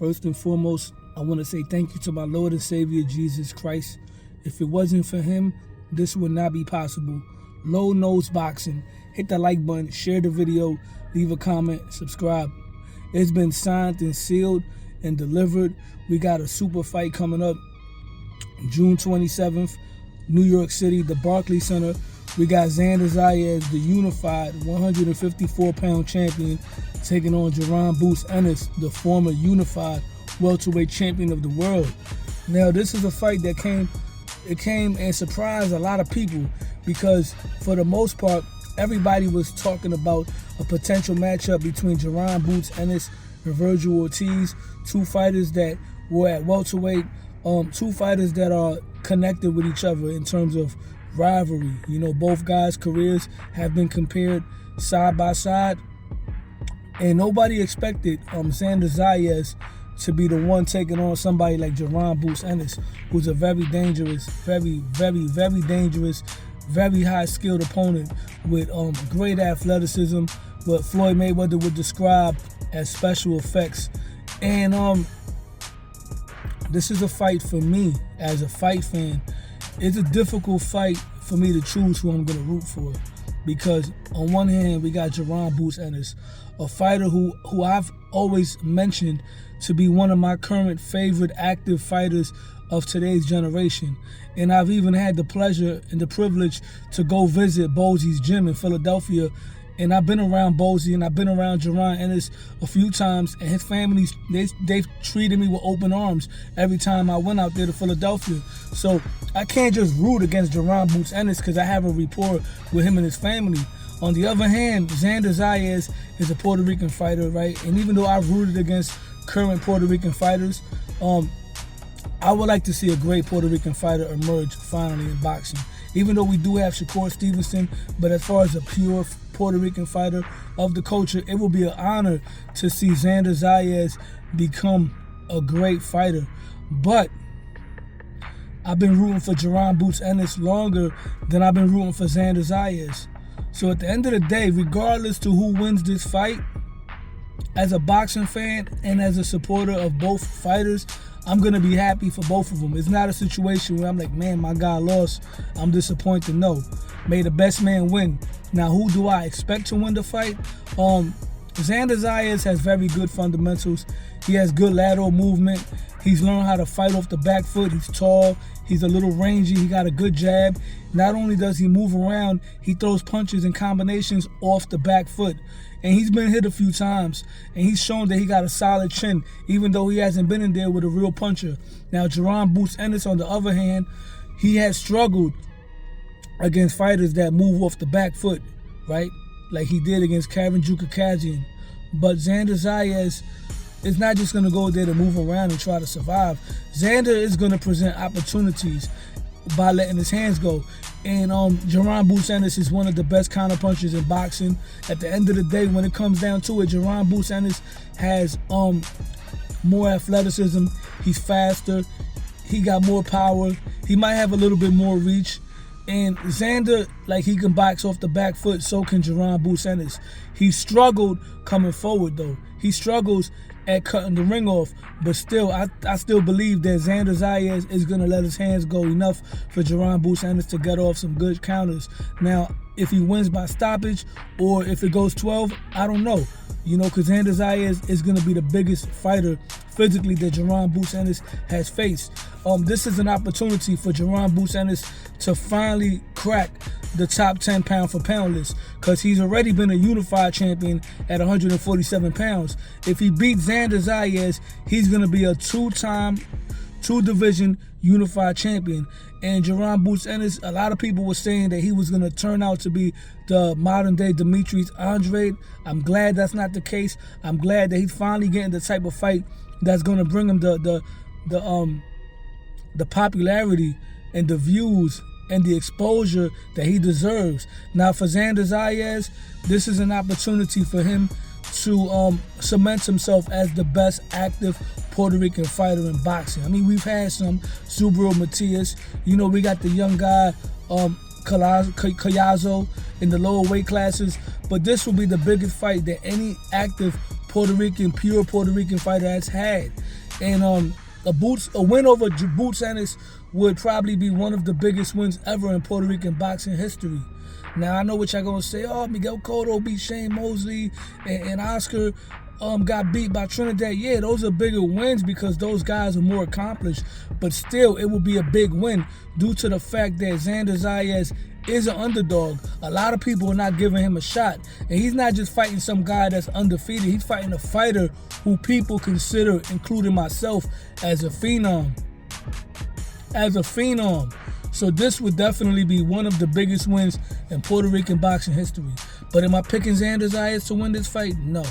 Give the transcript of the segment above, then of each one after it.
First and foremost, I want to say thank you to my Lord and Savior, Jesus Christ. If it wasn't for him, this would not be possible. Low Nose Boxing. Hit the like button, share the video, leave a comment, subscribe. It's been signed and sealed and delivered. We got a super fight coming up June 27th, New York City, the Barclays Center. We got Xander Zias, the unified 154-pound champion, taking on Jaron Ennis, the former unified welterweight champion of the world. Now, this is a fight that came and surprised a lot of people because, for the most part, everybody was talking about a potential matchup between Jaron Ennis and Virgil Ortiz, two fighters that were at welterweight, two fighters that are connected with each other in terms of rivalry. You know, both guys' careers have been compared side by side, and nobody expected Xander Zias to be the one taking on somebody like Jaron Ennis, who's a very dangerous, very dangerous, very high-skilled opponent with great athleticism, what Floyd Mayweather would describe as special effects. And this is a fight for me as a fight fan. It's a difficult fight for me to choose who I'm going to root for, because on one hand, we got Jaron Ennis, a fighter who I've always mentioned to be one of my current favorite active fighters of today's generation. And I've even had the pleasure and the privilege to go visit Bosie's gym in Philadelphia. And I've been around Bosie and I've been around Jaron Ennis a few times, and his family, they've treated me with open arms every time I went out there to Philadelphia. So I can't just root against Jaron Ennis because I have a rapport with him and his family. On the other hand, Xander Zias is a Puerto Rican fighter, right? And even though I've rooted against current Puerto Rican fighters, I would like to see a great Puerto Rican fighter emerge finally in boxing. Even though we do have Shakur Stevenson, but as far as a pure Puerto Rican fighter of the culture, it will be an honor to see Xander Zias become a great fighter. But I've been rooting for Jaron Ennis longer than I've been rooting for Xander Zias. So at the end of the day, regardless to who wins this fight, as a boxing fan and as a supporter of both fighters, I'm going to be happy for both of them. It's not a situation where I'm like, man, my guy lost, I'm disappointed. No. May the best man win. Now, who do I expect to win the fight? Xander Zias has very good fundamentals. He has good lateral movement. He's learned how to fight off the back foot. He's tall. He's a little rangy. He got a good jab. Not only does he move around, he throws punches and combinations off the back foot. And he's been hit a few times, and he's shown that he got a solid chin, even though he hasn't been in there with a real puncher. Now, Jaron Ennis, on the other hand, he has struggled against fighters that move off the back foot, right? Like he did against Kevin Jukakazian. But Xander Zias is not just going to go there to move around and try to survive. Xander is going to present opportunities by letting his hands go. And Jaron Ennis is one of the best counterpunchers in boxing. At the end of the day, when it comes down to it, Jaron Ennis has more athleticism. He's faster. He got more power. He might have a little bit more reach. And Xander, like, he can box off the back foot, so can Jaron Ennis. He struggled coming forward, though. He struggles at cutting the ring off, but still, I still believe that Xander Zias is going to let his hands go enough for Jaron Ennis to get off some good counters. Now, if he wins by stoppage or if it goes 12, I don't know. You know, because Xander Zias is going to be the biggest fighter physically that Jaron Ennis has faced. This is an opportunity for Jaron Ennis to finally crack the top 10 pound for pound list, because he's already been a unified champion at 147 pounds. If he beats Xander Zias, he's going to be a two-division unified champion. And Jaron Ennis, a lot of people were saying that he was going to turn out to be the modern-day Demetrius Andrade. I'm glad that's not the case. I'm glad that he's finally getting the type of fight that's going to bring him the popularity and the views and the exposure that he deserves. Now, for Xander Zias, this is an opportunity for him to cement himself as the best active Puerto Rican fighter in boxing. I mean, we've had some Subaru Matias. You know, we got the young guy, Callazo, in the lower weight classes. But this will be the biggest fight that any active pure Puerto Rican fighter has had. And a win over Boots Ennis would probably be one of the biggest wins ever in Puerto Rican boxing history. Now, I know what y'all gonna say. Oh, Miguel Cotto beat Shane Mosley, and Oscar got beat by Trinidad. Yeah, those are bigger wins because those guys are more accomplished. But still, it will be a big win due to the fact that Xander Zias is an underdog. A lot of people are not giving him a shot. And he's not just fighting some guy that's undefeated. He's fighting a fighter who people consider, including myself, as a phenom. So this would definitely be one of the biggest wins in Puerto Rican boxing history. But am I picking Xander Zias to win this fight? No.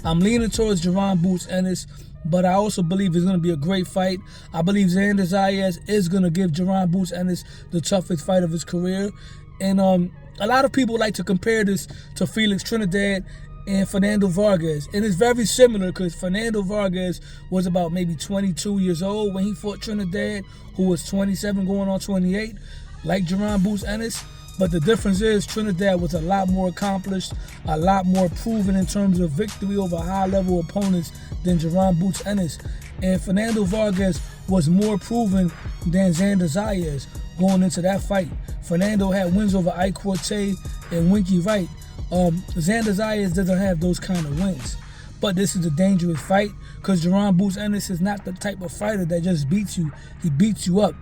I'm leaning towards Jaron Boots Ennis, but I also believe it's going to be a great fight. I believe Xander Zias is going to give Jaron Boots Ennis the toughest fight of his career. And a lot of people like to compare this to Felix Trinidad and Fernando Vargas. And it's very similar because Fernando Vargas was about maybe 22 years old when he fought Trinidad, who was 27 going on 28, like Jaron Boots Ennis. But the difference is Trinidad was a lot more accomplished, a lot more proven in terms of victory over high-level opponents than Jaron Boots Ennis. And Fernando Vargas was more proven than Xander Zias going into that fight. Fernando had wins over Ike Cortez and Winky Wright. Xander Zias doesn't have those kind of wins. But this is a dangerous fight because Jaron Boots Ennis is not the type of fighter that just beats you. He beats you up.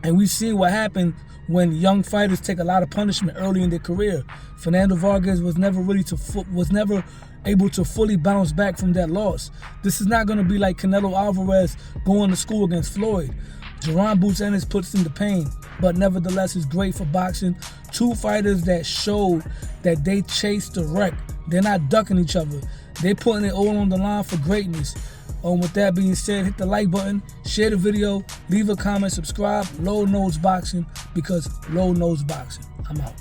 And we've seen what happened when young fighters take a lot of punishment early in their career. Fernando Vargas was never able to fully bounce back from that loss. This is not going to be like Canelo Alvarez going to school against Floyd. Jaron Boots Ennis puts in the pain, but nevertheless is great for boxing. Two fighters that showed that they chase the wreck. They're not ducking each other. They're putting it all on the line for greatness. With that being said, hit the like button, share the video, leave a comment, subscribe. Low Nose Boxing, because Low Nose Boxing. I'm out.